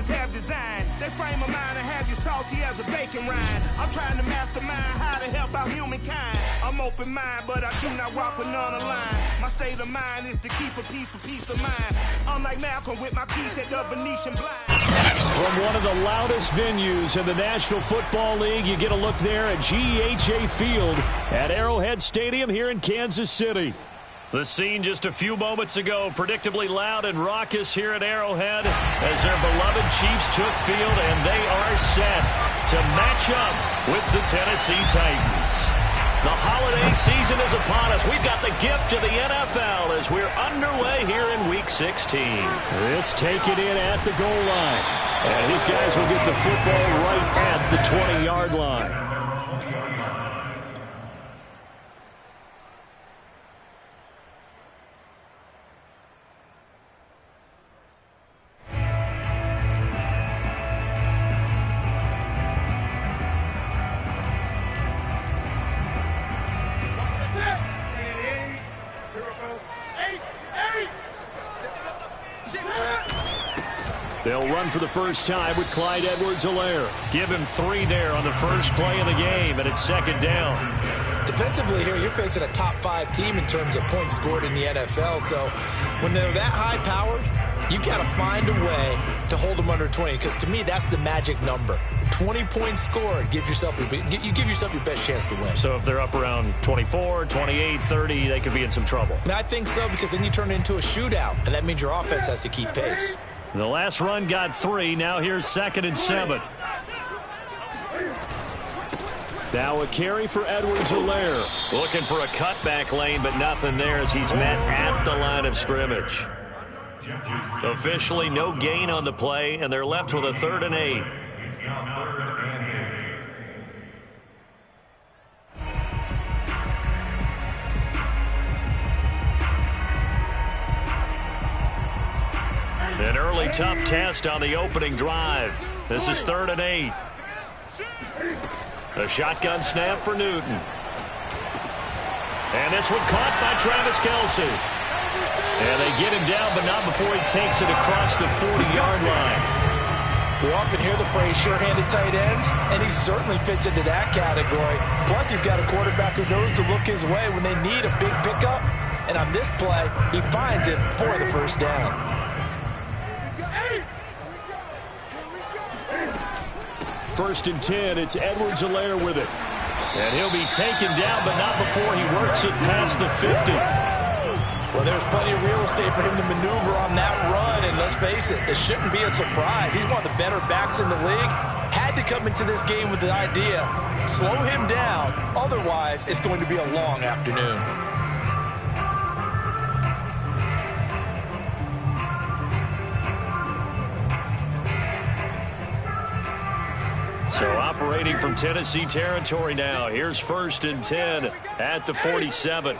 niggas have designed. They frame a mind and have you salty as a bacon rind. I'm trying to mastermind how to help out humankind. I'm open mind, but I do not walk with none aligned. My state of mind is to keep a peace of mind. Unlike Malcolm with my piece at the Venetian blind. From one of the loudest venues in the National Football League, you get a look there at GEHA Field at Arrowhead Stadium here in Kansas City. The scene just a few moments ago, predictably loud and raucous here at Arrowhead as their beloved Chiefs took field, and they are set to match up with the Tennessee Titans. The holiday season is upon us. We've got the gift of the NFL as we're underway here in Week 16. This take it in at the goal line. And his guys will get the football right at the 20-yard line. They'll run for the first time with Clyde Edwards-Helaire. Give him 3 there on the first play of the game, and it's second down. Defensively here, you're facing a top 5 team in terms of points scored in the NFL. So when they're that high-powered, you've got to find a way to hold them under 20. Because to me, that's the magic number. 20 points scored, you give yourself your best chance to win. So if they're up around 24, 28, 30, they could be in some trouble. I think so, because then you turn it into a shootout, and that means your offense has to keep pace. The last run got 3. Now here's 2nd and 7. Now a carry for Edwards-Helaire. Looking for a cutback lane, but nothing there as he's met at the line of scrimmage. Officially no gain on the play, and they're left with a 3rd and 8. It's now 3rd and 8. An early tough test on the opening drive. This is 3rd and 8. A shotgun snap for Newton. And this one caught by Travis Kelce. And they get him down, but not before he takes it across the 40-yard line. We often hear the phrase sure-handed tight ends, and he certainly fits into that category. Plus, he's got a quarterback who knows to look his way when they need a big pickup. And on this play, he finds it for the first down. First and 10, it's Edwards-Helaire with it. And he'll be taken down, but not before he works it past the 50. Well, there's plenty of real estate for him to maneuver on that run, and let's face it, this shouldn't be a surprise. He's one of the better backs in the league. Had to come into this game with the idea, slow him down, otherwise it's going to be a long afternoon. So operating from Tennessee territory now. Here's 1st and 10 at the 47.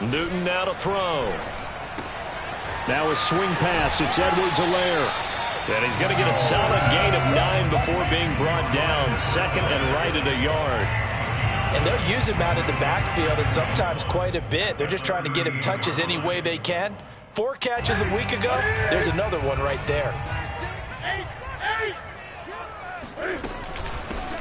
Newton now to throw. Now a swing pass. It's Edwards-Helaire. And he's going to get a solid gain of 9 before being brought down. 2nd and right at a yard. And they'll use him out of the backfield, and sometimes quite a bit. They're just trying to get him touches any way they can. 4 catches a week ago. There's another one right there.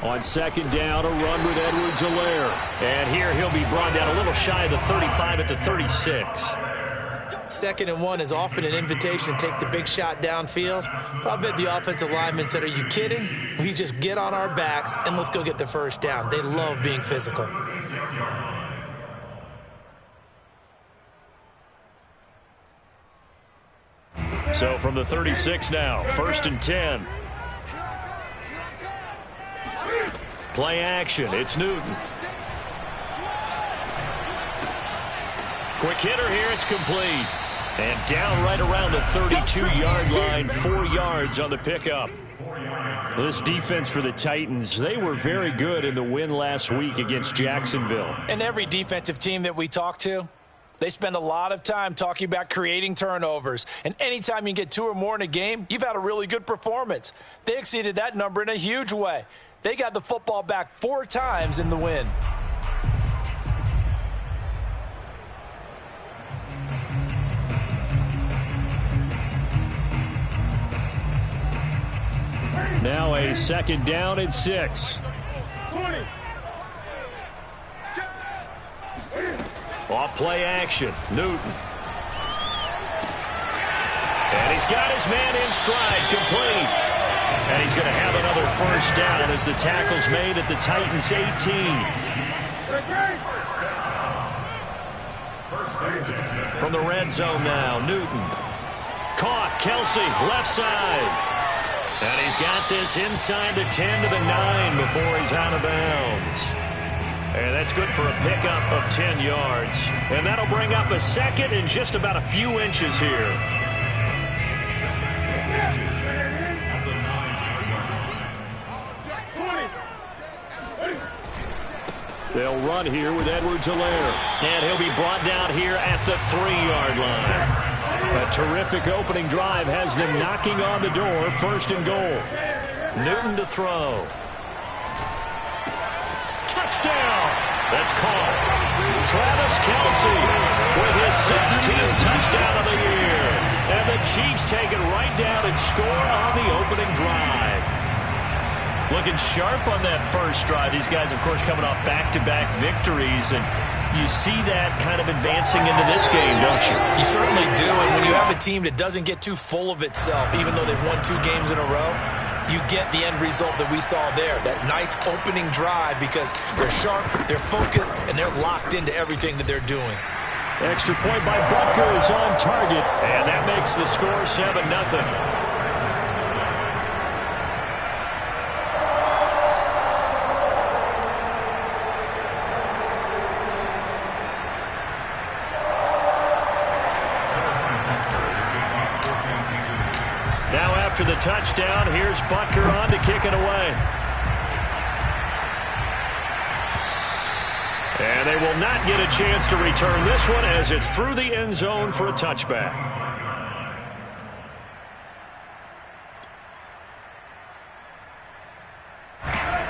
On 2nd down, a run with Edwards-Helaire. And here he'll be brought down a little shy of the 35 at the 36. 2nd and 1 is often an invitation to take the big shot downfield. But I bet the offensive lineman said, are you kidding? We just get on our backs and let's go get the first down. They love being physical. So from the 36 now, 1st and 10. Play action. It's Newton. Quick hitter here. It's complete. And down right around the 32-yard line. 4 yards on the pickup. This defense for the Titans, they were very good in the win last week against Jacksonville. And every defensive team that we talk to, they spend a lot of time talking about creating turnovers. And anytime you get 2 or more in a game, you've had a really good performance. They exceeded that number in a huge way. They got the football back 4 times in the win. Now a second down and 6. 20. Off play action. Newton. And he's got his man in stride, complete. And he's going to have another first down as the tackle's made at the Titans' 18. From the red zone now, Newton. Caught, Kelsey, left side. And he's got this inside the 10 to the 9 before he's out of bounds. And that's good for a pickup of 10 yards. And that'll bring up a second and just about a few inches here. They'll run here with Edwards-Helaire. And he'll be brought down here at the 3-yard line. A terrific opening drive has them knocking on the door. First and goal. Newton to throw. Touchdown! That's caught. Travis Kelsey with his 16th touchdown of the year. And the Chiefs take it right down and score on the opening drive. Looking sharp on that first drive. These guys, of course, coming off back-to-back victories, and you see that kind of advancing into this game, don't you? You certainly do, and when you have a team that doesn't get too full of itself, even though they've won 2 games in a row, you get the end result that we saw there, that nice opening drive, because they're sharp, they're focused, and they're locked into everything that they're doing. Extra point by Butker is on target, and that makes the score 7-0. Now after the touchdown, here's Butker on to kick it away. And they will not get a chance to return this one as it's through the end zone for a touchback.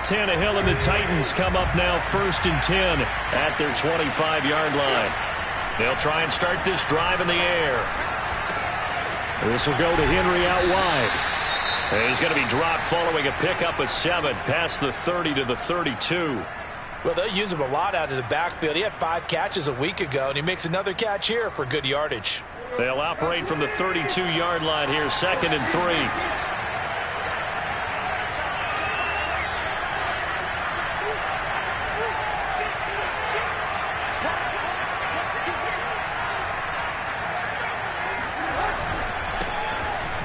Tannehill and the Titans come up now 1st and 10 at their 25-yard line. They'll try and start this drive in the air. This will go to Henry out wide. And he's going to be dropped following a pickup of 7 past the 30 to the 32. Well, they'll use him a lot out of the backfield. He had 5 catches a week ago, and he makes another catch here for good yardage. They'll operate from the 32-yard line here, 2nd and 3.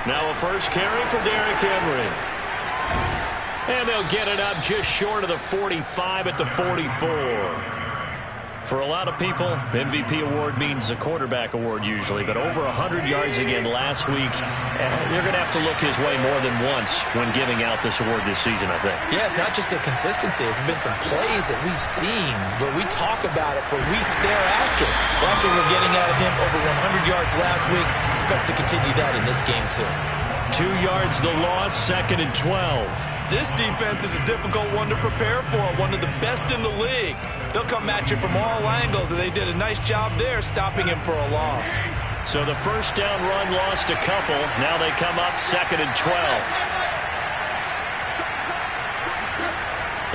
Now a first carry for Derrick Henry. And they'll get it up just short of the 45 at the 44. For a lot of people, MVP award means a quarterback award usually, but over 100 yards again last week. You're going to have to look his way more than once when giving out this award this season, I think. Yeah, it's not just the consistency. It's been some plays that we've seen, but we talk about it for weeks thereafter. That's what we're getting out of him. Over 100 yards last week. Expects to continue that in this game, too. 2 yards the loss, 2nd and 12. This defense is a difficult one to prepare for, one of the best in the league. They'll come at you from all angles, and they did a nice job there stopping him for a loss. So the first down run lost a couple. Now they come up 2nd and 12.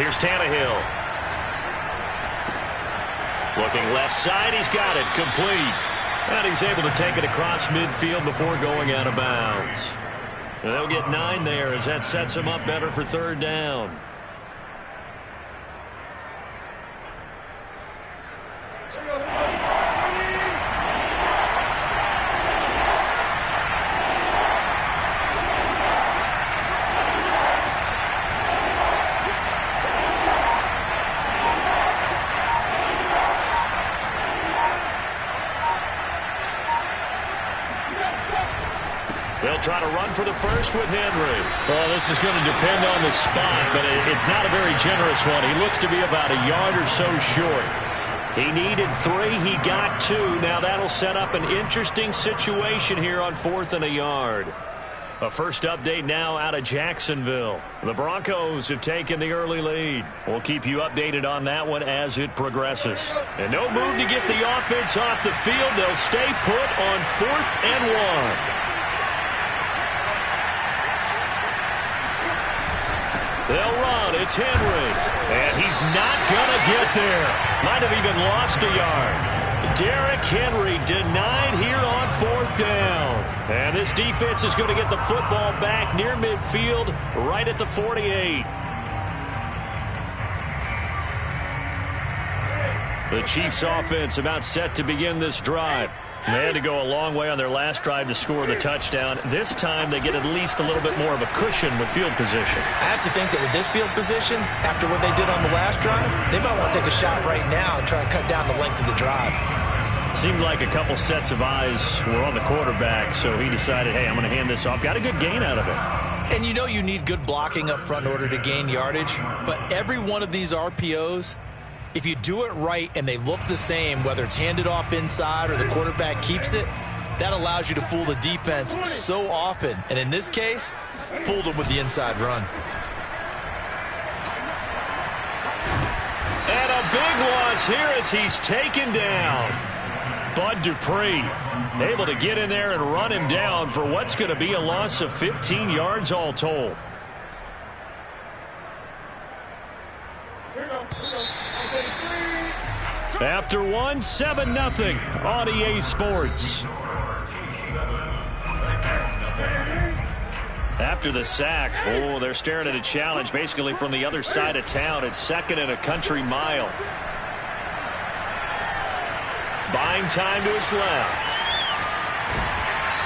Here's Tannehill. Looking left side, he's got it, complete. And he's able to take it across midfield before going out of bounds. And they'll get 9 there as that sets him up better for 3rd down. They'll try to run for the first with Henry. Well, this is going to depend on the spot, but it's not a very generous one. He looks to be about a yard or so short. He needed 3. He got 2. Now that'll set up an interesting situation here on 4th and a yard. A first update now out of Jacksonville. The Broncos have taken the early lead. We'll keep you updated on that one as it progresses. And no move to get the offense off the field. They'll stay put on 4th and 1. They'll run. It's Henry. And he's not going to get there. Might have even lost a yard. Derrick Henry denied here on 4th down. And this defense is going to get the football back near midfield, right at the 48. The Chiefs offense about set to begin this drive. They had to go a long way on their last drive to score the touchdown. This time they get at least a little bit more of a cushion with field position. I have to think that with this field position, after what they did on the last drive, they might want to take a shot right now and try and cut down the length of the drive. Seemed like a couple sets of eyes were on the quarterback, so he decided, hey, I'm going to hand this off. Got a good gain out of it. And you know you need good blocking up front in order to gain yardage, but every one of these RPOs, if you do it right and they look the same, whether it's handed off inside or the quarterback keeps it, that allows you to fool the defense so often. And in this case, fooled them with the inside run. And a big loss here as he's taken down. Bud Dupree able to get in there and run him down for what's going to be a loss of 15 yards all told. After 7-0 on EA Sports. After the sack, they're staring at a challenge basically from the other side of town. It's 2nd and a country mile. Buying time to his left.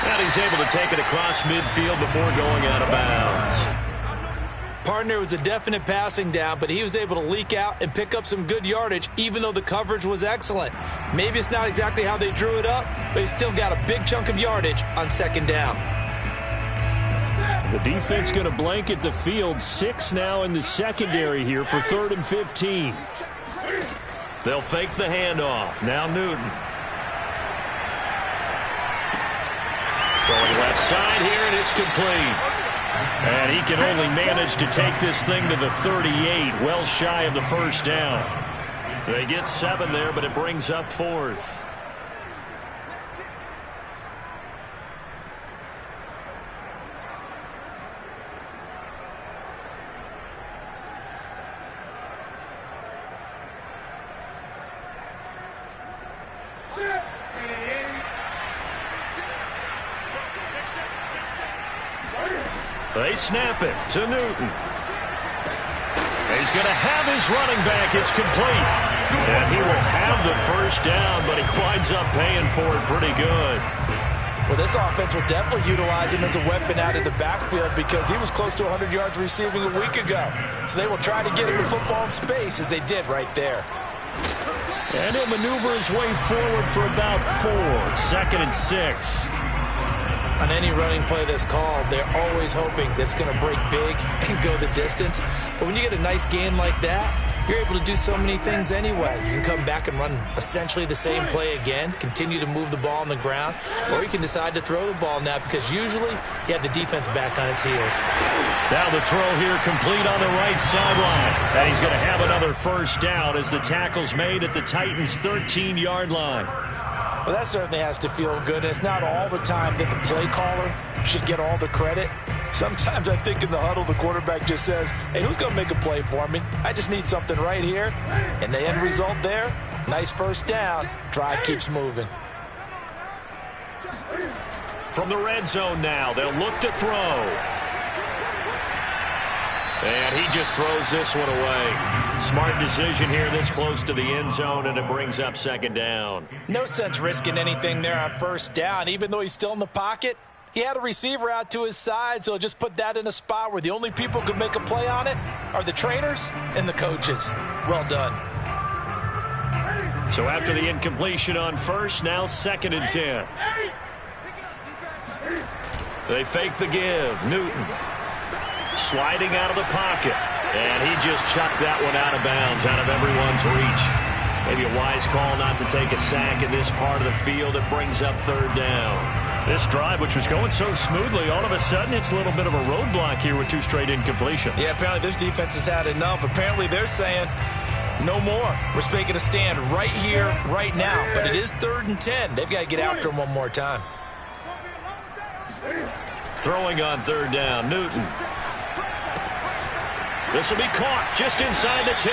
And he's able to take it across midfield before going out of bounds. Partner was a definite passing down, but he was able to leak out and pick up some good yardage, even though the coverage was excellent. Maybe it's not exactly how they drew it up, but he still got a big chunk of yardage on 2nd down. The defense going to blanket the field. 6 now in the secondary here for 3rd and 15. They'll fake the handoff. Now Newton. Throwing left side here, and it's complete. And he can only manage to take this thing to the 38, well shy of the 1st down. They get 7 there, but it brings up 4th. They snap it to Newton. He's going to have his running back. It's complete. And he will have the 1st down, but he winds up paying for it pretty good. Well, this offense will definitely utilize him as a weapon out of the backfield because he was close to 100 yards receiving a week ago. So they will try to get him the football in space as they did right there. And he'll maneuver his way forward for about 4. 2nd and 6. On any running play that's called, they're always hoping that it's going to break big and go the distance. But when you get a nice gain like that, you're able to do so many things anyway. You can come back and run essentially the same play again, continue to move the ball on the ground, or you can decide to throw the ball now because usually you have the defense back on its heels. Now the throw here complete on the right sideline. And he's going to have another 1st down as the tackle's made at the Titans' 13-yard line. Well, that certainly has to feel good. It's not all the time that the play caller should get all the credit. Sometimes I think in the huddle, the quarterback just says, hey, who's going to make a play for me? I just need something right here. And the end result there, nice 1st down. Drive keeps moving. From the red zone now, they'll look to throw. And he just throws this one away. Smart decision here this close to the end zone, and it brings up 2nd down. No sense risking anything there on 1st down. Even though he's still in the pocket, he had a receiver out to his side, so just put that in a spot where the only people who can make a play on it are the trainers and the coaches. Well done. So after the incompletion on 1st, now 2nd and 10. They fake the give. Newton sliding out of the pocket. And he just chucked that one out of bounds, out of everyone's reach. Maybe a wise call not to take a sack in this part of the field. It brings up 3rd down. This drive, which was going so smoothly, all of a sudden it's a little bit of a roadblock here with 2 straight incompletions. Yeah, apparently this defense has had enough. Apparently they're saying, no more. We're making a stand right here, right now. But it is 3rd and 10. They've got to get after him one more time. Throwing on 3rd down, Newton. This will be caught just inside the 10.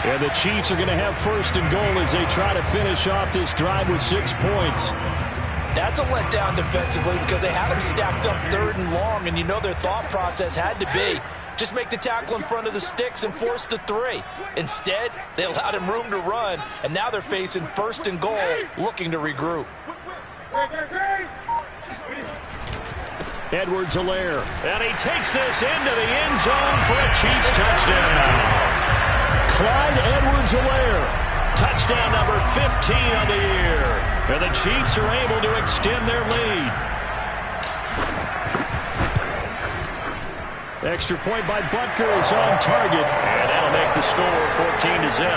And the Chiefs are going to have first and goal as they try to finish off this drive with 6 points. That's a letdown defensively because they had them stacked up 3rd and long, and you know their thought process had to be just make the tackle in front of the sticks and force the 3. Instead, they allowed him room to run, and now they're facing first and goal, looking to regroup. Edwards-Helaire, and he takes this into the end zone for a Chiefs touchdown. Clyde Edwards-Helaire, touchdown number 15 on the year. And the Chiefs are able to extend their lead. Extra point by Butker is on target, and that'll make the score 14-0.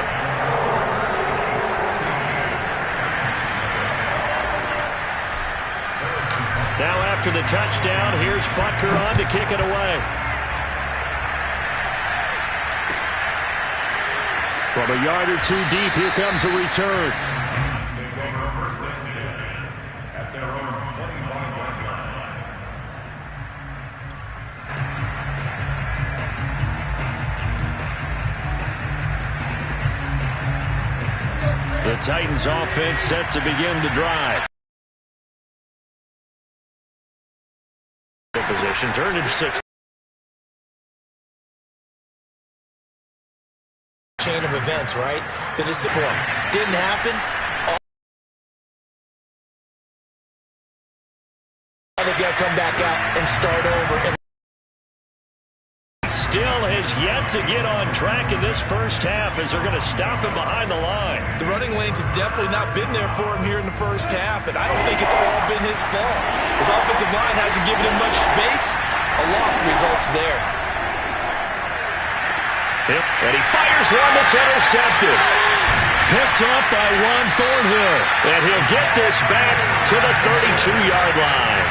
Now after the touchdown, here's Butker on to kick it away. From a yard or two deep, here comes the return. First and 10 at their own 25-yard line. The Titans offense set to begin the drive. Position turned into 6. Chain of events, right? The disappointment didn't happen. They got to come back out and start over. And still has yet to get on track in this first half as they're going to stop him behind the line. the running lanes have definitely not been there for him here in the first half, and I don't think it's all been his fault. His offensive line hasn't given him much space. A loss results there. Yep, and he fires one that's intercepted. Picked up by Juan Thornhill, and he'll get this back to the 32-yard line.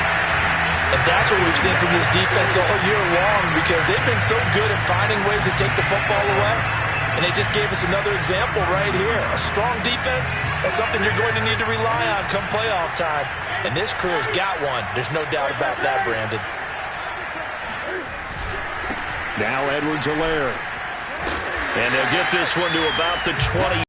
And that's what we've seen from this defense all year long, because they've been so good at finding ways to take the football away. And they just gave us another example right here. A strong defense, that's something you're going to need to rely on come playoff time. And this crew has got one. There's no doubt about that, Brandon. Now Edwards-Helaire. And they'll get this one to about the 20.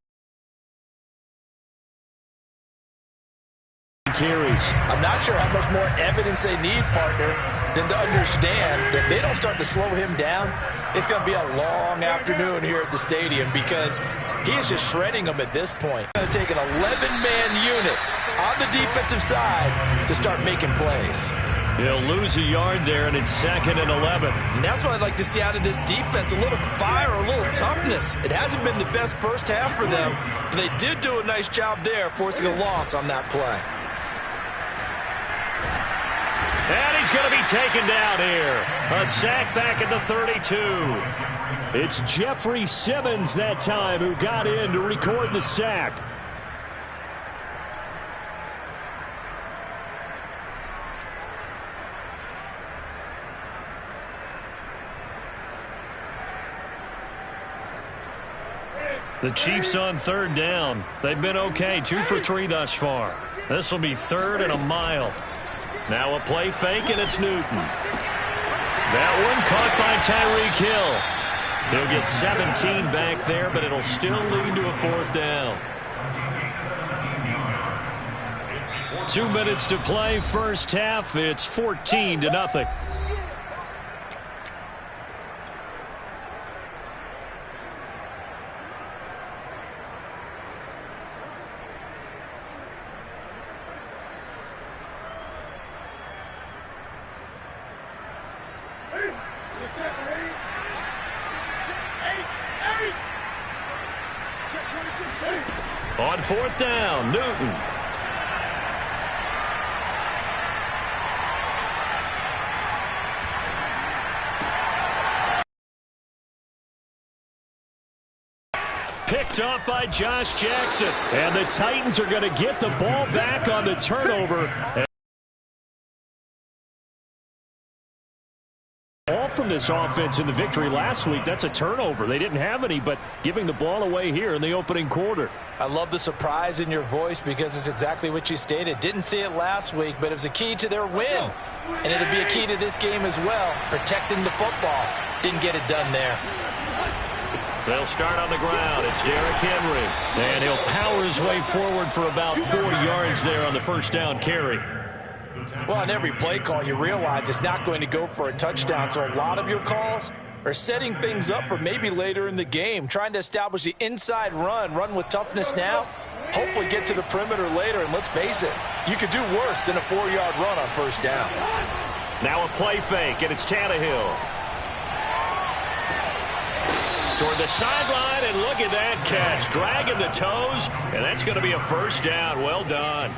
Carries. I'm not sure how much more evidence they need, partner, than to understand that if they don't start to slow him down, it's going to be a long afternoon here at the stadium, because he is just shredding them at this point. It's going to take an 11-man unit on the defensive side to start making plays. He'll lose a yard there, and it's 2nd and 11. And that's what I'd like to see out of this defense, a little fire, a little toughness. It hasn't been the best first half for them, but they did do a nice job there, forcing a loss on that play. And he's going to be taken down here. A sack back at the 32. It's Jeffrey Simmons that time who got in to record the sack. The Chiefs on 3rd down. They've been okay, 2 for 3 thus far. This will be 3rd and a mile. Now a play fake, and it's Newton. That one caught by Tyreek Hill. He'll get 17 back there, but it'll still lead to a 4th down. 2 minutes to play, first half. It's 14-0. On 4th down, Newton. Picked up by Josh Jackson. And the Titans are going to get the ball back on the turnover. All from this offense in the victory last week. That's a turnover. They didn't have any, but giving the ball away here in the opening quarter. I love the surprise in your voice, because it's exactly what you stated. Didn't see it last week, but it was a key to their win. And it'll be a key to this game as well, protecting the football. Didn't get it done there. They'll start on the ground. It's Derrick Henry. And he'll power his way forward for about 4 yards there on the first down carry. Well, on every play call, you realize it's not going to go for a touchdown. So a lot of your calls are setting things up for maybe later in the game, trying to establish the inside run with toughness now, hopefully get to the perimeter later. And let's face it, you could do worse than a 4-yard run on first down. Now a play fake, and it's Tannehill. Toward the sideline, and look at that catch. Dragging the toes, and that's going to be a first down. Well done.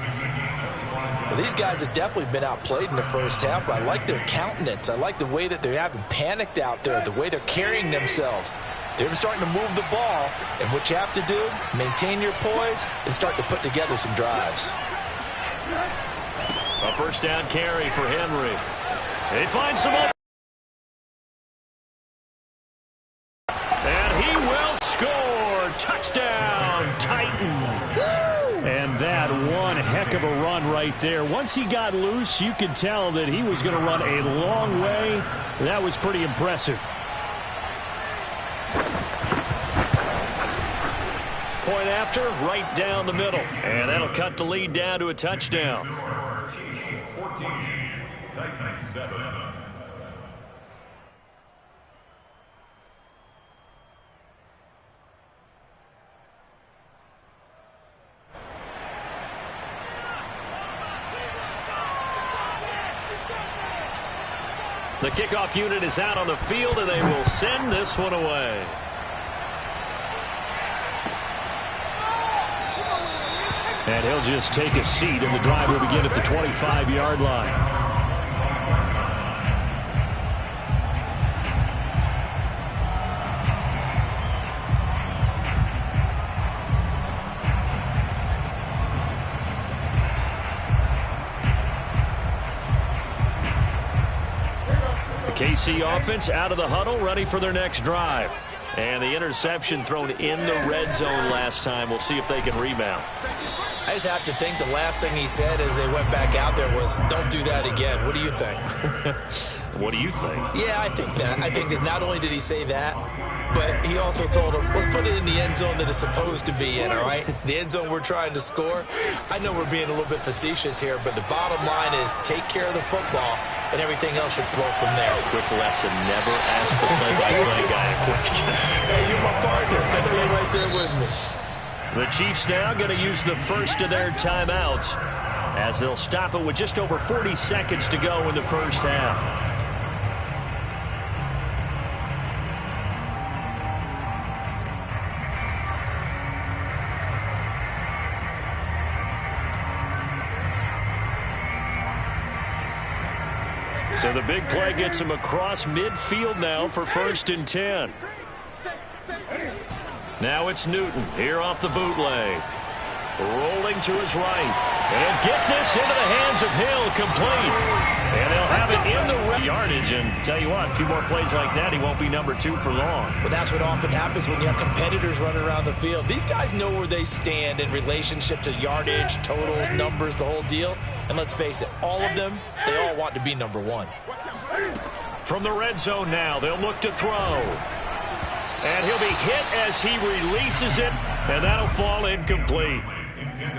Well, these guys have definitely been outplayed in the first half, but I like their countenance. I like the way that they haven't panicked out there, the way they're carrying themselves. They're starting to move the ball, and what you have to do, maintain your poise and start to put together some drives. A first down carry for Henry. They find some open. And he will score. Touchdown, Titans. And that one heck of a run right there. Once he got loose, you could tell that he was going to run a long way. That was pretty impressive. Point after, right down the middle. And that'll cut the lead down to a touchdown. 14, Titans 7. The kickoff unit is out on the field, and they will send this one away. And he'll just take a seat, and the drive will begin at the 25-yard line. KC offense out of the huddle, ready for their next drive. And the interception thrown in the red zone last time. We'll see if they can rebound. I just have to think the last thing he said as they went back out there was, don't do that again. What do you think? What do you think? Yeah, I think that. I think that not only did he say that, but he also told him, let's put it in the end zone that it's supposed to be in, all right? The end zone we're trying to score. I know we're being a little bit facetious here, but the bottom line is take care of the football, and everything else should flow from there. Quick lesson, never ask the play-by-play guy a question. Hey, you're my partner. I know you're right there with me. The Chiefs now going to use the first of their timeouts as they'll stop it with just over 40 seconds to go in the first half. So the big play gets him across midfield now for 1st and 10. Now it's Newton here off the bootleg. Rolling to his right. And he'll get this into the hands of Hill, complete. And they'll have it in the red yardage. And tell you what, a few more plays like that, he won't be number 2 for long. But that's what often happens when you have competitors running around the field. These guys know where they stand in relationship to yardage, totals, numbers, the whole deal. And let's face it, all of them, they all want to be number 1. From the red zone now, they'll look to throw. And he'll be hit as he releases it, and that'll fall incomplete.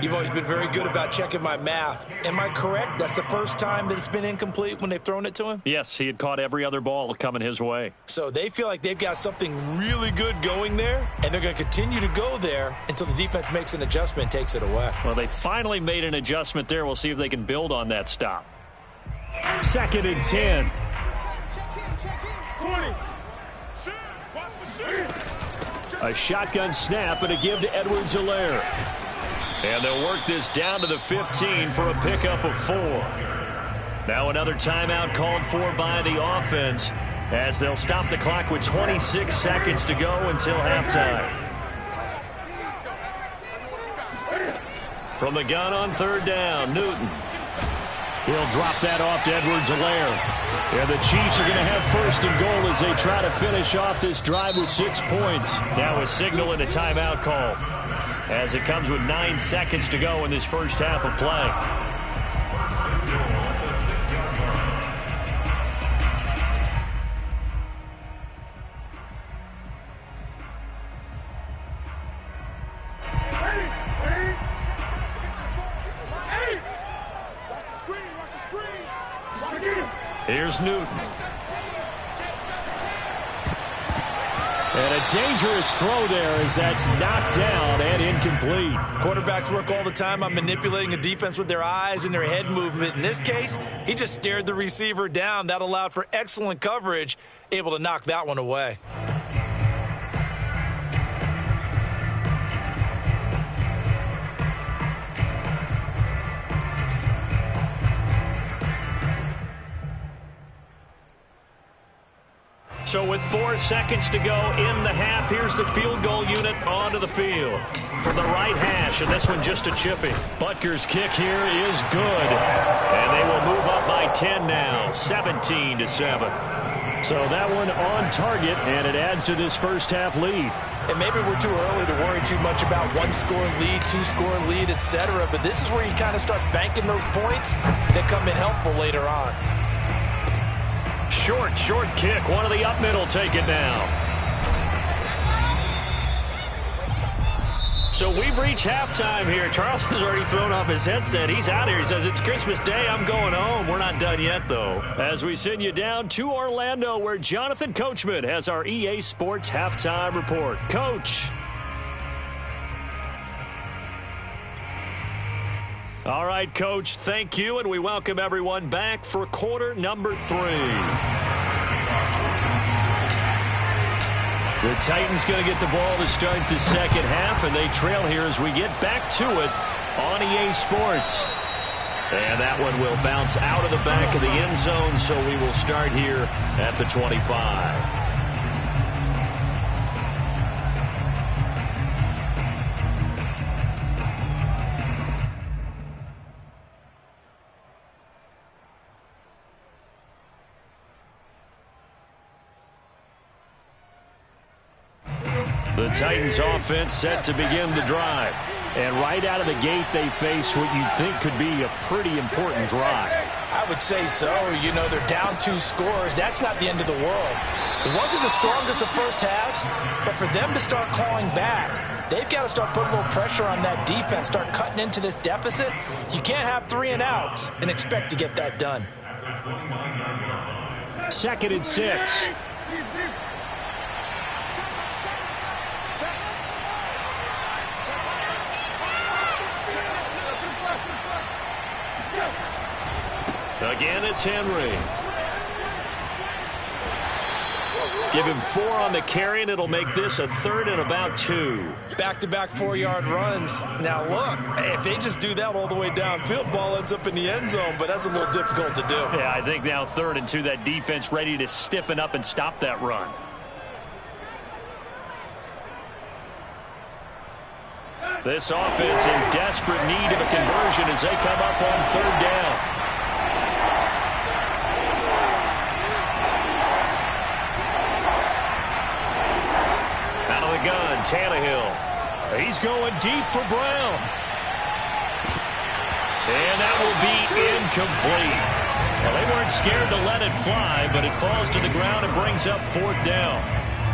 You've always been very good about checking my math. Am I correct? That's the first time that it's been incomplete when they've thrown it to him? Yes, he had caught every other ball coming his way. So they feel like they've got something really good going there, and they're going to continue to go there until the defense makes an adjustment and takes it away. Well, they finally made an adjustment there. We'll see if they can build on that stop. 2nd and 10. 20. A shotgun snap and a give to Edwards-Helaire. And they'll work this down to the 15 for a pickup of 4. Now another timeout called for by the offense as they'll stop the clock with 26 seconds to go until halftime. From the gun on 3rd down, Newton. He'll drop that off to Edwards-Helaire. And the Chiefs are going to have 1st and goal as they try to finish off this drive with 6 points. Now a signal and a timeout call as it comes with 9 seconds to go in this first half of play. Here's Newton. And a dangerous throw there as that's knocked down and incomplete. Quarterbacks work all the time on manipulating a defense with their eyes and their head movement. In this case, he just stared the receiver down. That allowed for excellent coverage, able to knock that one away. So with 4 seconds to go in the half, here's the field goal unit onto the field. From the right hash, and this one just a chipping. Butker's kick here is good. And they will move up by 10 now, 17-7. So that one on target, and it adds to this first half lead. And maybe we're too early to worry too much about 1-score lead, 2-score lead, etc. But this is where you kind of start banking those points that come in helpful later on. Short kick. One of the up middle take it now. So we've reached halftime here. Charles has already thrown off his headset. He's out here. He says, it's Christmas Day. I'm going home. We're not done yet, though. As we send you down to Orlando, where Jonathan Coachman has our EA Sports halftime report. Coach. All right, Coach, thank you, and we welcome everyone back for quarter number 3. The Titans going to get the ball to start the second half, and they trail here as we get back to it on EA Sports. And that one will bounce out of the back of the end zone, so we will start here at the 25. The Titans offense set to begin the drive. And right out of the gate, they face what you think could be a pretty important drive. I would say so. You know, they're down 2 scores. That's not the end of the world. It wasn't the strongest of first halves, but for them to start clawing back, they've got to start putting a little pressure on that defense, start cutting into this deficit. You can't have 3 and outs and expect to get that done. 2nd and 6. Again, it's Henry. Give him 4 on the carry, and it'll make this a 3rd and about 2. Back-to-back 4-yard runs. Now, look, if they just do that all the way downfield, ball ends up in the end zone, but that's a little difficult to do. Yeah, I think now 3rd and 2, that defense ready to stiffen up and stop that run. This offense in desperate need of a conversion as they come up on 3rd down. Gun, Tannehill. He's going deep for Brown. And that will be incomplete. Well, they weren't scared to let it fly, but it falls to the ground and brings up 4th down.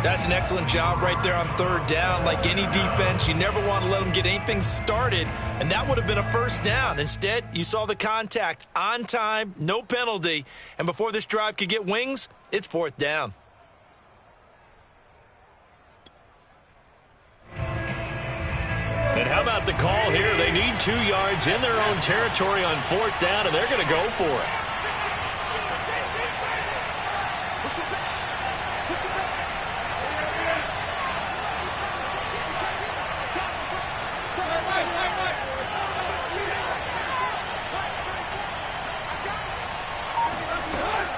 That's an excellent job right there on 3rd down. Like any defense, you never want to let them get anything started, and that would have been a 1st down. Instead, you saw the contact on time, no penalty, and before this drive could get wings, it's 4th down. And how about the call here? They need 2 yards in their own territory on 4th down, and they're going to go for it.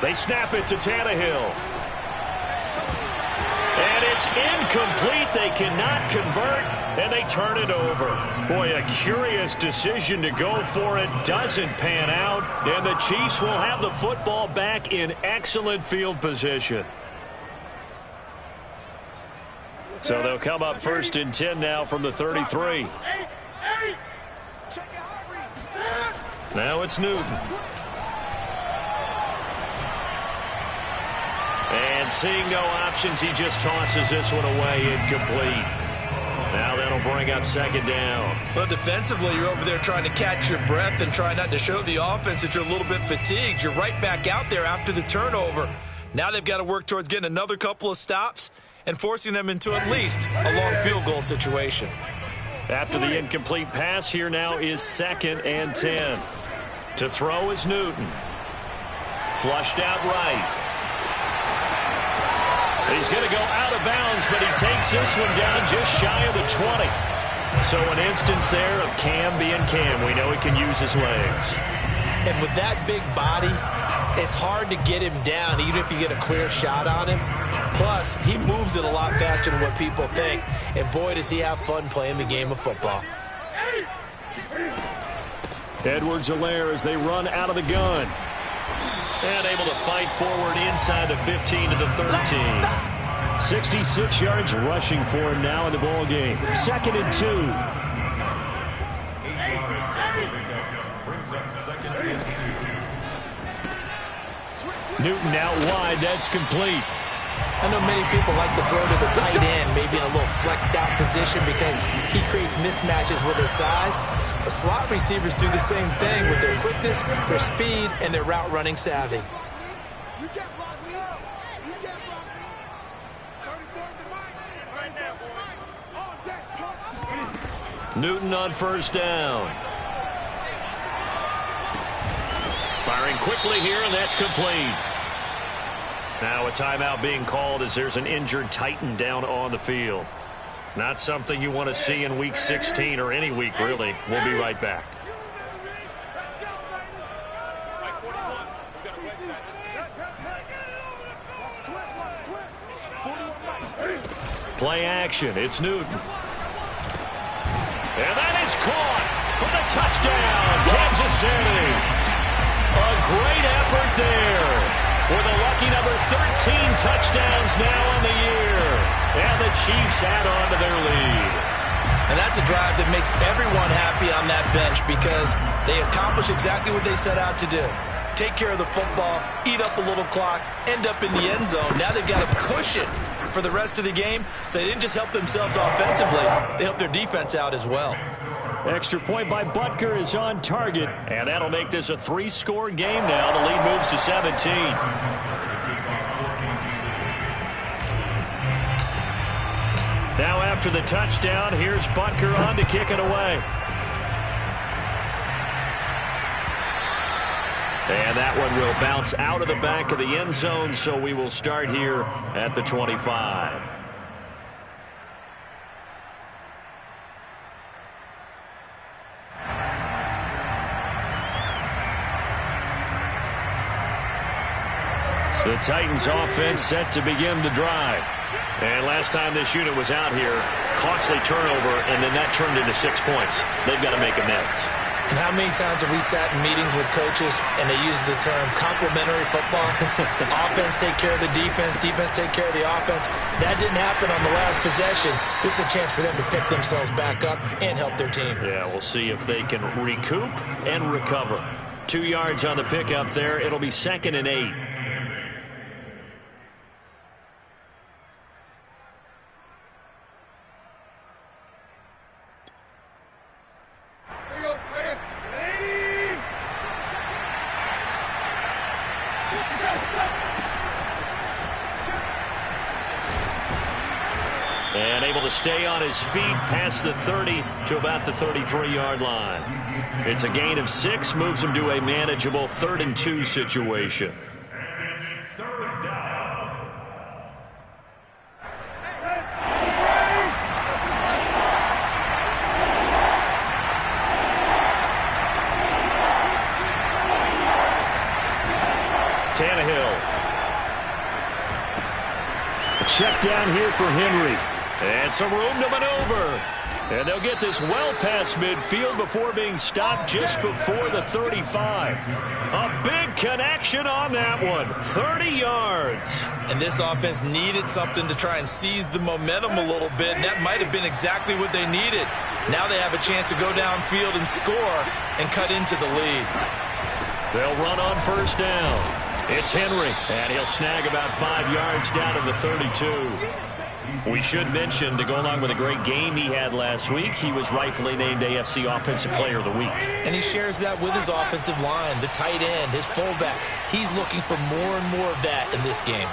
They snap it to Tannehill. And it's incomplete. They cannot convert, and they turn it over. Boy, a curious decision to go for it. Doesn't pan out, and the Chiefs will have the football back in excellent field position. So they'll come up 1st and 10 now from the 33. Now it's Newton. And seeing no options, he just tosses this one away, incomplete. Now that'll bring up second down. Well, defensively, you're over there trying to catch your breath and try not to show the offense that you're a little bit fatigued. You're right back out there after the turnover. Now they've got to work towards getting another couple of stops and forcing them into at least a long field goal situation. After the incomplete pass, here now is 2nd and 10. To throw is Newton. Flushed out right. He's going to go out of bounds, but he takes this one down just shy of the 20. So an instance there of Cam being Cam. We know he can use his legs. And with that big body, it's hard to get him down, even if you get a clear shot on him. Plus, he moves it a lot faster than what people think. And boy, does he have fun playing the game of football. Edwards-Helaire as they run out of the gun. And able to fight forward inside the 15 to the 13. 66 yards rushing for him now in the ball game. 2nd and 2. Newton out wide. That's complete. I know many people like to throw to the tight end, maybe in a little flexed out position because he creates mismatches with his size. But slot receivers do the same thing with their quickness, their speed, and their route running savvy. Newton on first down. Firing quickly here, and that's complete. Now a timeout being called as there's an injured Titan down on the field. Not something you want to see in Week 16 or any week, really. We'll be right back. Play action. It's Newton. And that is caught for the touchdown, Kansas City. A great effort there. With a lucky number 13 touchdowns now on the year. And the Chiefs add on to their lead. And that's a drive that makes everyone happy on that bench because they accomplish exactly what they set out to do. Take care of the football, eat up a little clock, end up in the end zone. Now they've got a cushion for the rest of the game. So they didn't just help themselves offensively, they helped their defense out as well. Extra point by Butker is on target, and that'll make this a 3-score game now. The lead moves to 17. Now after the touchdown, here's Butker on to kick it away. And that one will bounce out of the back of the end zone, so we will start here at the 25. The Titans offense set to begin the drive. And last time this unit was out here, costly turnover, and then that turned into 6 points. They've got to make amends. And how many times have we sat in meetings with coaches and they use the term complementary football? Offense take care of the defense, defense take care of the offense. That didn't happen on the last possession. This is a chance for them to pick themselves back up and help their team. Yeah, we'll see if they can recoup and recover. 2 yards on the pickup there. It'll be 2nd and 8. And able to stay on his feet past the 30 to about the 33-yard line. It's a gain of 6, moves him to a manageable 3rd and 2 situation. And it's 3rd down. Tannehill. A check down here for Henry. And some room to maneuver. And they'll get this well past midfield before being stopped just before the 35. A big connection on that one. 30 yards. And this offense needed something to try and seize the momentum a little bit. And that might have been exactly what they needed. Now they have a chance to go downfield and score and cut into the lead. They'll run on first down. It's Henry, and he'll snag about 5 yards down to the 32. We should mention, to go along with a great game he had last week, he was rightfully named AFC Offensive Player of the Week. And he shares that with his offensive line, the tight end, his fullback. He's looking for more and more of that in this game.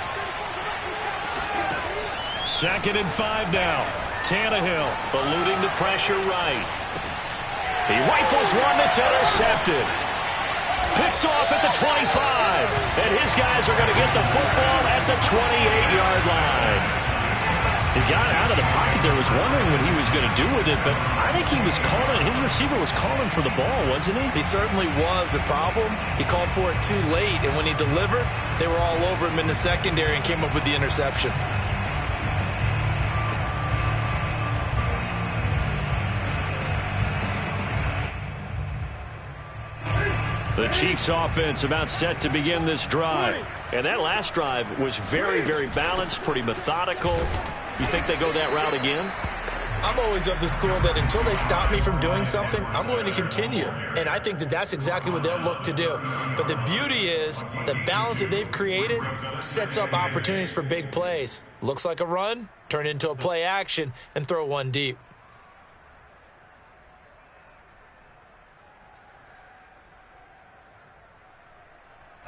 2nd and 5 now. Tannehill eluding the pressure right. He rifles one that's intercepted. Picked off at the 25. And his guys are going to get the football at the 28-yard line. He got out of the pocket there, was wondering what he was going to do with it, but I think he was calling, his receiver was calling for the ball, wasn't he? He certainly was. The problem, he called for it too late, and when he delivered, they were all over him in the secondary and came up with the interception. The Chiefs offense about set to begin this drive. And that last drive was very, very balanced, pretty methodical. You think they go that route again? I'm always of the school that until they stop me from doing something, I'm going to continue. And I think that that's exactly what they'll look to do. But the beauty is the balance that they've created sets up opportunities for big plays. Looks like a run, turn into a play action, and throw one deep.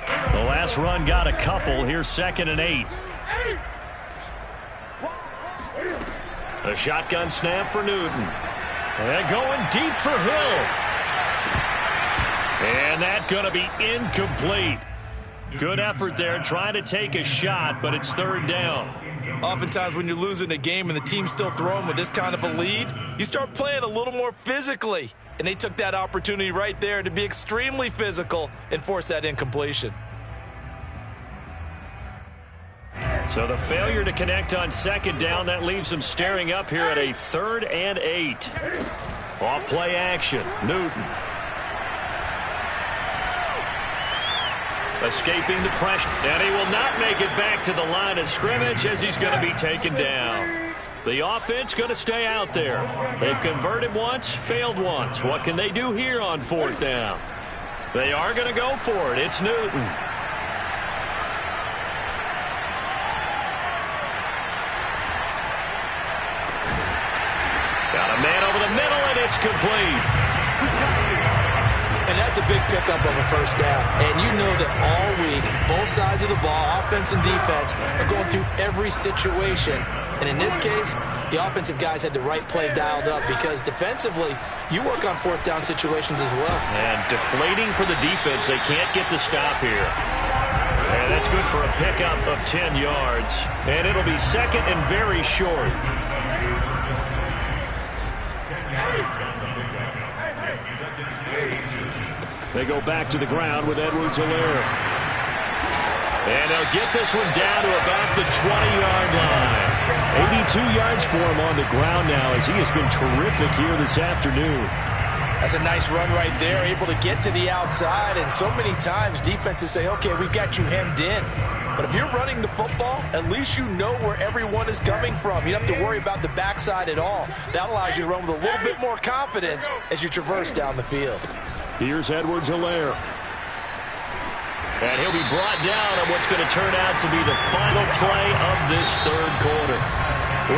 The last run got a couple. Here's 2nd and 8. A shotgun snap for Newton. And going deep for Hill. And that's going to be incomplete. Good effort there trying to take a shot, but it's 3rd down. Oftentimes when you're losing a game and the team's still throwing with this kind of a lead, you start playing a little more physically. And they took that opportunity right there to be extremely physical and force that incompletion. So the failure to connect on 2nd down, that leaves them staring up here at a 3rd and 8. Off play action, Newton. Escaping the pressure, and he will not make it back to the line of scrimmage as he's going to be taken down. The offense going to stay out there. They've converted once, failed once. What can they do here on 4th down? They are going to go for it. It's Newton. Got a man over the middle, and it's complete. And that's a big pickup of a 1st down. And you know that all week, both sides of the ball, offense and defense, are going through every situation. And in this case, the offensive guys had the right play dialed up because defensively, you work on 4th down situations as well. And deflating for the defense. They can't get the stop here. And that's good for a pickup of 10 yards. And it'll be 2nd and very short. They go back to the ground with Edwards-Helaire. And they'll get this one down to about the 20-yard line. 82 yards for him on the ground now as he has been terrific here this afternoon. That's a nice run right there, able to get to the outside. And so many times defenses say, okay, we've got you hemmed in. But if you're running the football, at least you know where everyone is coming from. You don't have to worry about the backside at all. That allows you to run with a little bit more confidence as you traverse down the field. Here's Edwards-Helaire. And he'll be brought down on what's going to turn out to be the final play of this 3rd quarter.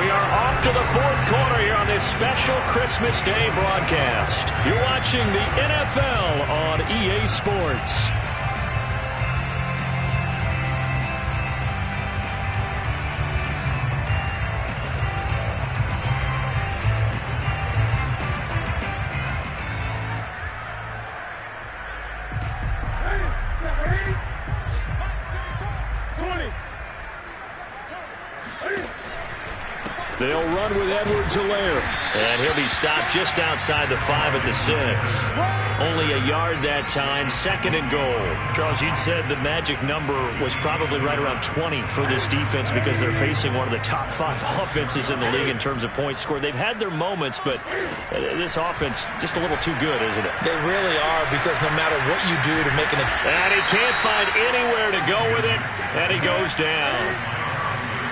We are off to the 4th quarter here on this special Christmas Day broadcast. You're watching the NFL on EA Sports. They'll run with Edwards-Helaire. And he'll be stopped just outside the 5 at the 6. Only a yard that time, 2nd and goal. Charles, you'd said the magic number was probably right around 20 for this defense because they're facing one of the top 5 offenses in the league in terms of points scored. They've had their moments, but this offense just a little too good, isn't it? They really are, because no matter what you do to make it... And he can't find anywhere to go with it, and he goes down.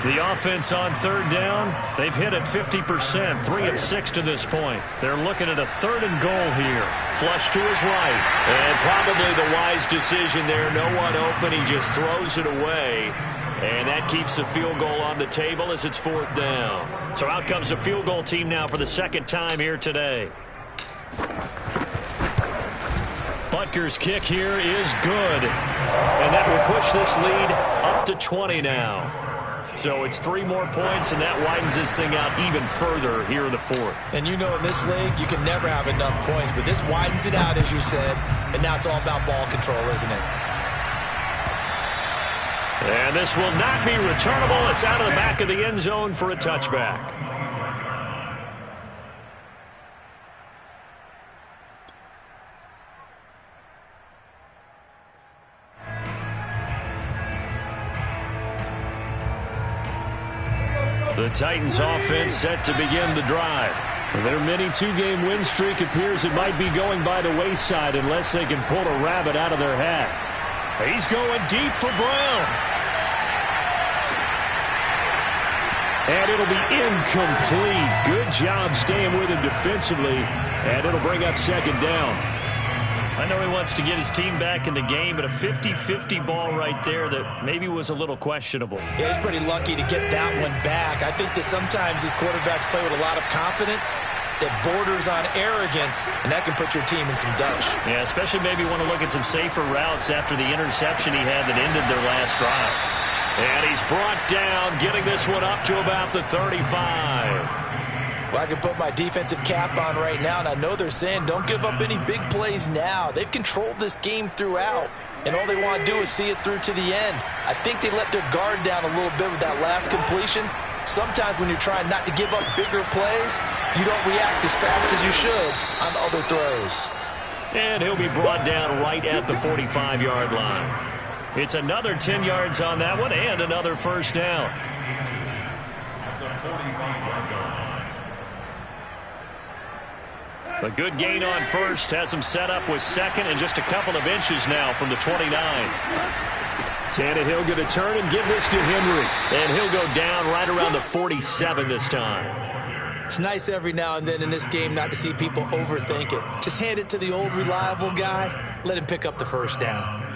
The offense on 3rd down, they've hit it 50%, 3 of 6 to this point. They're looking at a 3rd and goal here. Flush to his right. And probably the wise decision there. No one open. He just throws it away. And that keeps the field goal on the table as it's 4th down. So out comes the field goal team now for the second time here today. Butker's kick here is good. And that will push this lead up to 20 now. So it's 3 more points, and that widens this thing out even further here in the 4th. And you know in this league, you can never have enough points, but this widens it out, as you said, and now it's all about ball control, isn't it? And this will not be returnable. It's out of the back of the end zone for a touchback. The Titans offense set to begin the drive. Their mini 2-game win streak appears it might be going by the wayside unless they can pull a rabbit out of their hat. He's going deep for Brown. And it'll be incomplete. Good job staying with him defensively. And it'll bring up 2nd down. I know he wants to get his team back in the game, but a 50-50 ball right there that maybe was a little questionable. Yeah, he's pretty lucky to get that one back. I think that sometimes these quarterbacks play with a lot of confidence that borders on arrogance, and that can put your team in some Dutch. Yeah, especially maybe want to look at some safer routes after the interception he had that ended their last drive. And he's brought down, getting this one up to about the 35. Well, I can put my defensive cap on right now, and I know they're saying don't give up any big plays now. They've controlled this game throughout, and all they want to do is see it through to the end. I think they let their guard down a little bit with that last completion. Sometimes when you're trying not to give up bigger plays, you don't react as fast as you should on other throws. And he'll be brought down right at the 45-yard line. It's another 10 yards on that one and another 1st down. A good gain on 1st has him set up with 2nd and just a couple of inches now from the 29. Tannehill going to turn and give this to Henry. And he'll go down right around the 47 this time. It's nice every now and then in this game not to see people overthink it. Just hand it to the old reliable guy. Let him pick up the 1st down.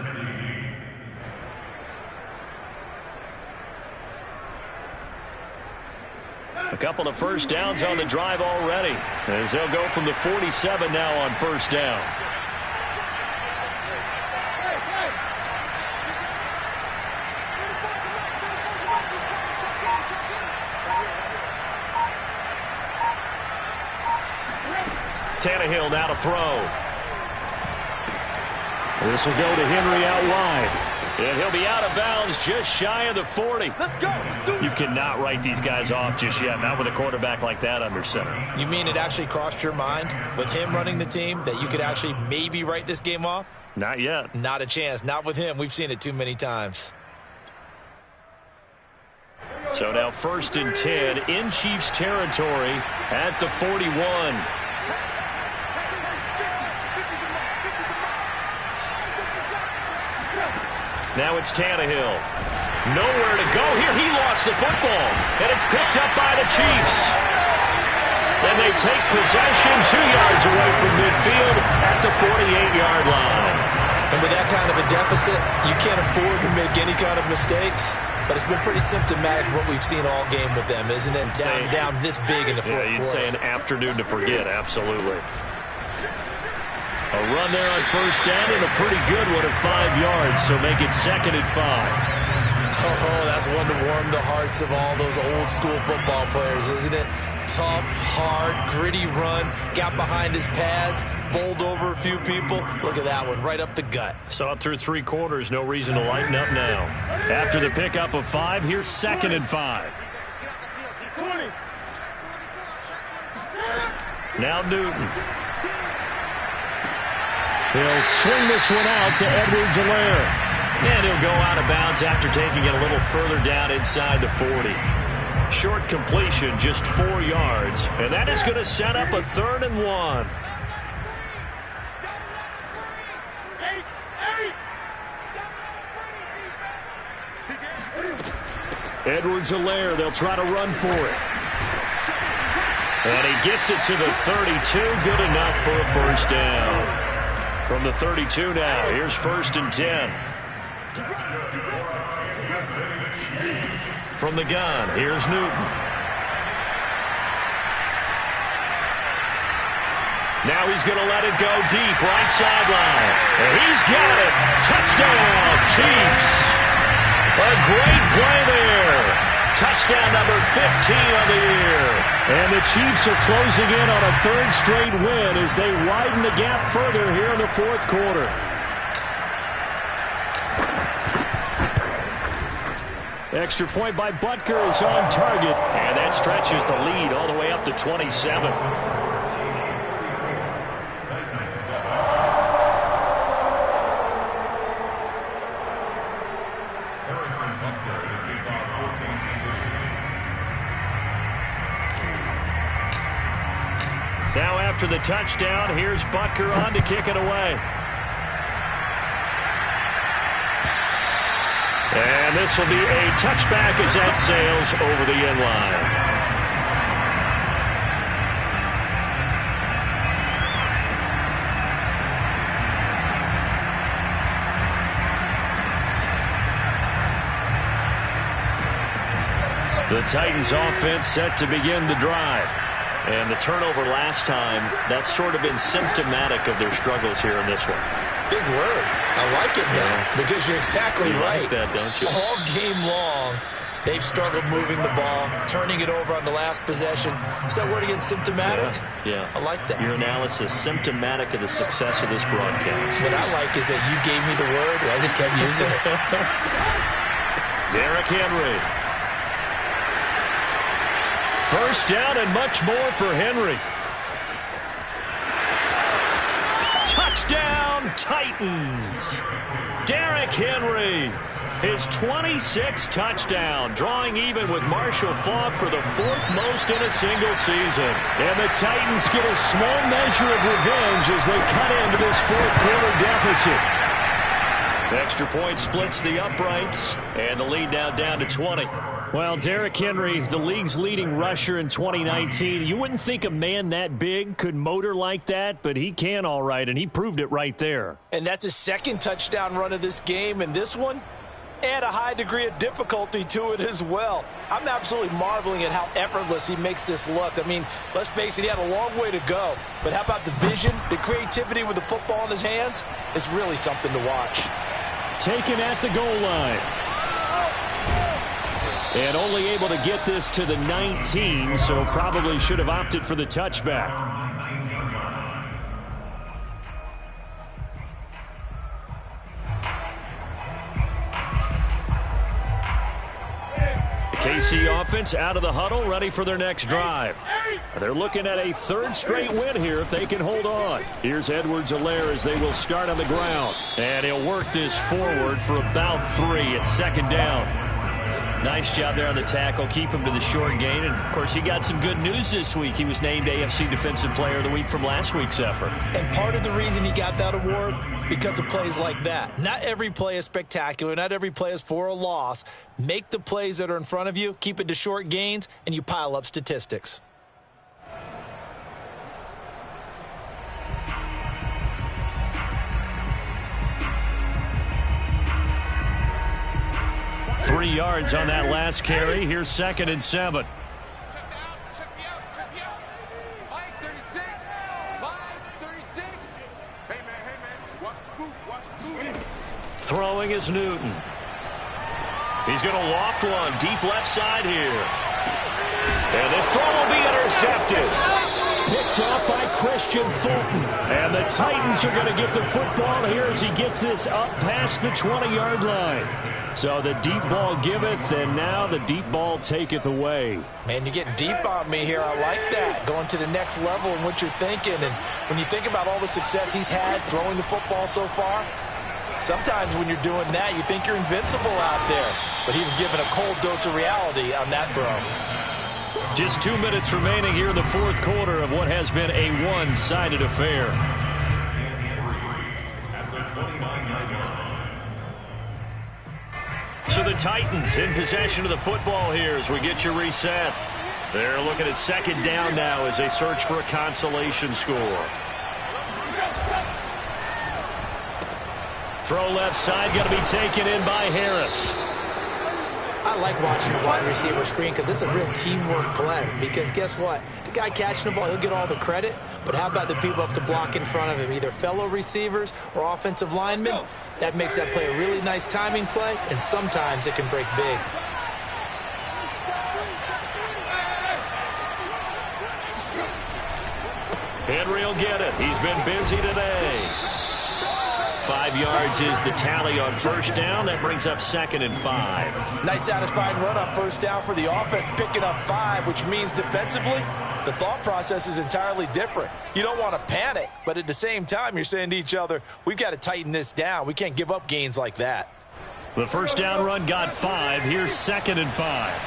A couple of 1st downs on the drive already, as they'll go from the 47 now on 1st down. Tannehill now to throw. This will go to Henry out wide. And he'll be out of bounds just shy of the 40. Let's go. You cannot write these guys off just yet, not with a quarterback like that under center. You mean it actually crossed your mind with him running the team that you could actually maybe write this game off? Not yet. Not a chance. Not with him. We've seen it too many times. So now 1st and 10 in Chiefs territory at the 41. Now it's Tannehill. Nowhere to go here. He lost the football. And it's picked up by the Chiefs. And they take possession 2 yards away from midfield at the 48-yard line. And with that kind of a deficit, you can't afford to make any kind of mistakes. But it's been pretty symptomatic of what we've seen all game with them, isn't it? Down this big in the fourth quarter. Yeah, you'd say an afternoon to forget, absolutely. A run there on 1st down and a pretty good one at 5 yards, so make it 2nd and 5. Oh, that's one to warm the hearts of all those old school football players, isn't it? Tough, hard, gritty run, got behind his pads, bowled over a few people. Look at that one, right up the gut. Saw it through 3 quarters, no reason to lighten up now. After the pickup of 5, here's 2nd and 5. Now Newton. He'll swing this one out to Edwards-Helaire. And he'll go out of bounds after taking it a little further down inside the 40. Short completion, just 4 yards. And that is going to set up a 3rd and 1. Edwards-Helaire, they'll try to run for it. And he gets it to the 32, good enough for a 1st down. From the 32 now, here's 1st and 10. From the gun, here's Newton. Now he's going to let it go deep, right sideline. And he's got it. Touchdown, Chiefs. A great play there. Touchdown number 15 on the year. And the Chiefs are closing in on a third straight win as they widen the gap further here in the fourth quarter. Extra point by Butker is on target. And that stretches the lead all the way up to 27. Now after the touchdown, here's Butker on to kick it away. And this will be a touchback as that sails over the end line. The Titans offense set to begin the drive. And the turnover last time, that's sort of been symptomatic of their struggles here in this one. Big word. I like it now because you're exactly right. Like that, don't you? All game long, they've struggled moving the ball, turning it over on the last possession. Is that word again, symptomatic? Yeah. I like that. Your analysis, symptomatic of the success of this broadcast. What I like is that you gave me the word and I just kept using it. Derrick Henry. First down and much more for Henry. Touchdown, Titans. Derrick Henry, his 26th touchdown, drawing even with Marshall Faulk for the fourth most in a single season. And the Titans get a small measure of revenge as they cut into this fourth quarter deficit. Extra point splits the uprights, and the lead now down to 20. Well, Derrick Henry, the league's leading rusher in 2019. You wouldn't think a man that big could motor like that, but he can all right, and he proved it right there. And that's his second touchdown run of this game, and this one, add a high degree of difficulty to it as well. I'm absolutely marveling at how effortless he makes this look. I mean, let's face it, he had a long way to go. But how about the vision, the creativity with the football in his hands? It's really something to watch. Taken at the goal line. And only able to get this to the 19, so probably should have opted for the touchback. The KC offense out of the huddle, ready for their next drive. They're looking at a third straight win here if they can hold on. Here's Edwards-Helaire as they will start on the ground. And he'll work this forward for about 3 at second down. Nice job there on the tackle. Keep him to the short gain. And, of course, he got some good news this week. He was named AFC Defensive Player of the Week from last week's effort. And part of the reason he got that award, because of plays like that. Not every play is spectacular. Not every play is for a loss. Make the plays that are in front of you, keep it to short gains, and you pile up statistics. Three yards on that last carry. Here's 2nd and 7. Throwing is Newton. He's going to loft one deep left side here. And this throw will be intercepted. Picked off by Christian Fulton. And the Titans are going to get the football here as he gets this up past the 20-yard line. So the deep ball giveth, and now the deep ball taketh away. Man, you're getting deep on me here. I like that. Going to the next level in what you're thinking. And when you think about all the success he's had throwing the football so far, sometimes when you're doing that, you think you're invincible out there. But he was given a cold dose of reality on that throw. Just 2 minutes remaining here in the fourth quarter of what has been a one-sided affair. So the Titans in possession of the football here as we get you reset. They're looking at second down now as they search for a consolation score. throw left side, going to be taken in by Harris. I like watching the wide receiver screen because it's a real teamwork play. Because guess what? The guy catching the ball, he'll get all the credit. But how about the people up to block in front of him, either fellow receivers or offensive linemen? That makes that play a really nice timing play, and sometimes it can break big. Henry will get it. He's been busy today. 5 yards is the tally on first down. That brings up 2nd and 5. Nice satisfying run on first down for the offense, picking up 5, which means defensively, the thought process is entirely different. You don't want to panic, but at the same time, you're saying to each other, we've got to tighten this down. We can't give up gains like that. The first down run got 5. Here's 2nd and 5.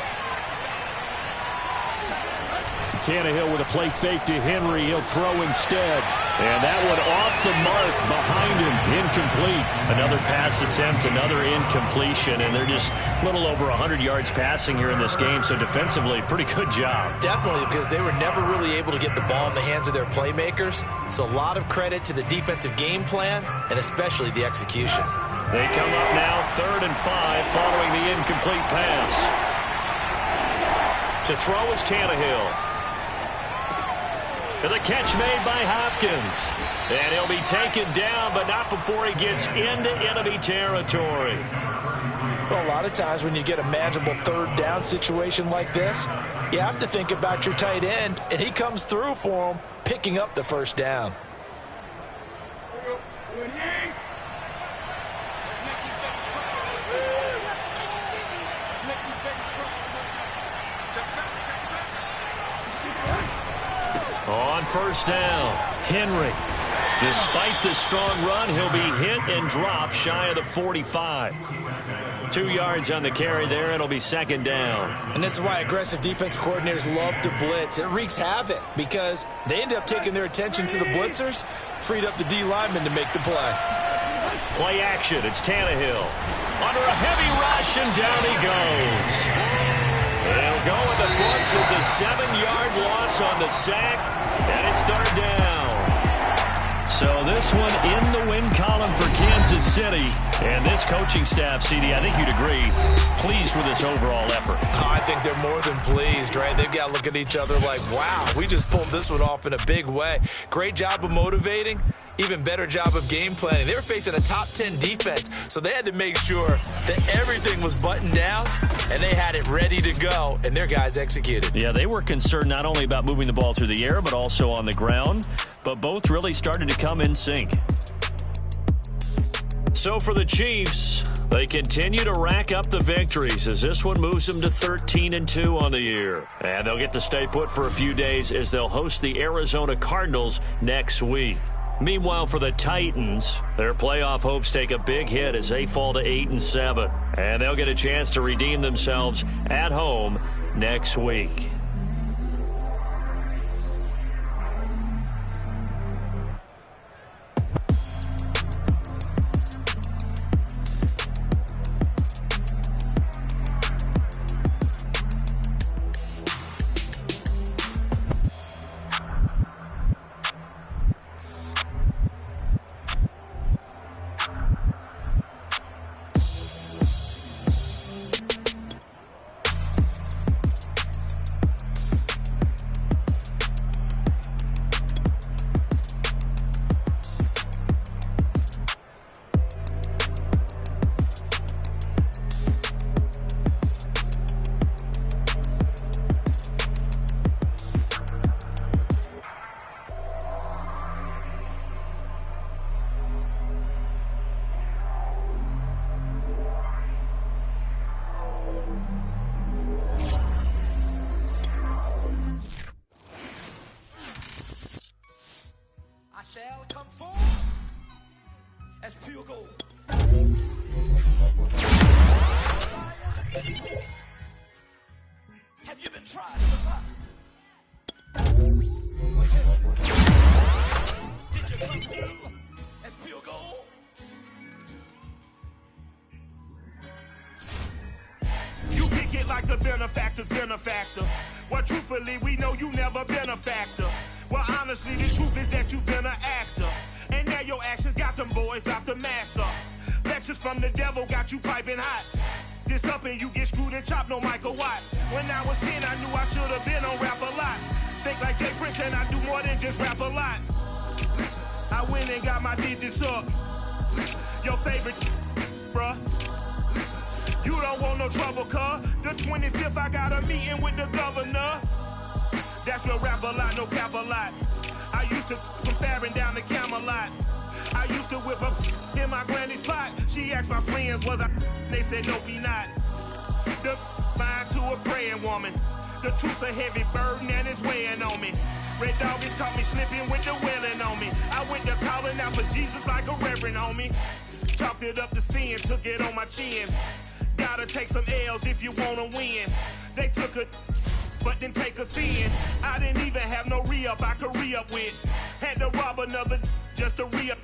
Tannehill with a play fake to Henry. He'll throw instead. And that one off the mark behind him. Incomplete. Another pass attempt, another incompletion. And they're just a little over 100 yards passing here in this game. So defensively, pretty good job. Definitely, because they were never really able to get the ball in the hands of their playmakers. So a lot of credit to the defensive game plan and especially the execution. They come up now 3rd and 5 following the incomplete pass. To throw is Tannehill. And the catch made by Hopkins. And he'll be taken down, but not before he gets into enemy territory. Well, a lot of times when you get a manageable 3rd down situation like this, you have to think about your tight end, and he comes through for him, picking up the first down. On first down, Henry. Despite the strong run, he'll be hit and dropped shy of the 45. 2 yards on the carry there. It'll be 2nd down. And this is why aggressive defense coordinators love to blitz. It wreaks havoc because they end up taking their attention to the blitzers, freed up the D lineman to make the play. Play action. It's Tannehill. Under a heavy rush, and down he goes. They'll go with the books as a 7-yard loss on the sack, and it's 3rd down. So this one in the win column for Kansas City. And this coaching staff, CD, I think you'd agree, pleased with this overall effort. Oh, I think they're more than pleased, right? They've got to look at each other like, wow, we just pulled this one off in a big way. Great job of motivating. Even better job of game planning. They were facing a top 10 defense, so they had to make sure that everything was buttoned down, and they had it ready to go, and their guys executed. Yeah, they were concerned not only about moving the ball through the air, but also on the ground, but both really started to come in sync. So for the Chiefs, they continue to rack up the victories as this one moves them to 13-2 on the year. And they'll get to stay put for a few days as they'll host the Arizona Cardinals next week. Meanwhile, for the Titans, their playoff hopes take a big hit as they fall to 8-7. And they'll get a chance to redeem themselves at home next week. Shall come forth as pure gold. Have you been tried in the fire? Well, tell me, did you come through as pure gold? You kick it like the benefactor's benefactor. Well, truthfully, we know you never been a factor. Well, honestly, the truth is that you've been an actor. And now your actions got them boys, got the mass up. Lectures from the devil got you piping hot. This up and you get screwed and chopped, no Michael Watts. When I was 10, I knew I should have been on Rap a Lot. Think like Jay Prince and I do more than just rap a lot. I went and got my digits up. Your favorite, bruh. You don't want no trouble, cuz. The 25th, I got a meeting with the governor. That's real rap a lot, no cap a lot. I used to from Farron down to Camelot. I used to whip up in my granny's pot. She asked my friends, was I? They said, no, be not. The mind to a praying woman. The truth's a heavy burden and it's weighing on me. Red Doggies caught me slipping with the wailing on me. I went to calling out for Jesus like a reverend on me. Chalked it up to sin, took it on my chin. Gotta take some L's if you wanna win. They took a but didn't take us in. I didn't even have no re-up I could re-up with. Had to rob another just to re-up.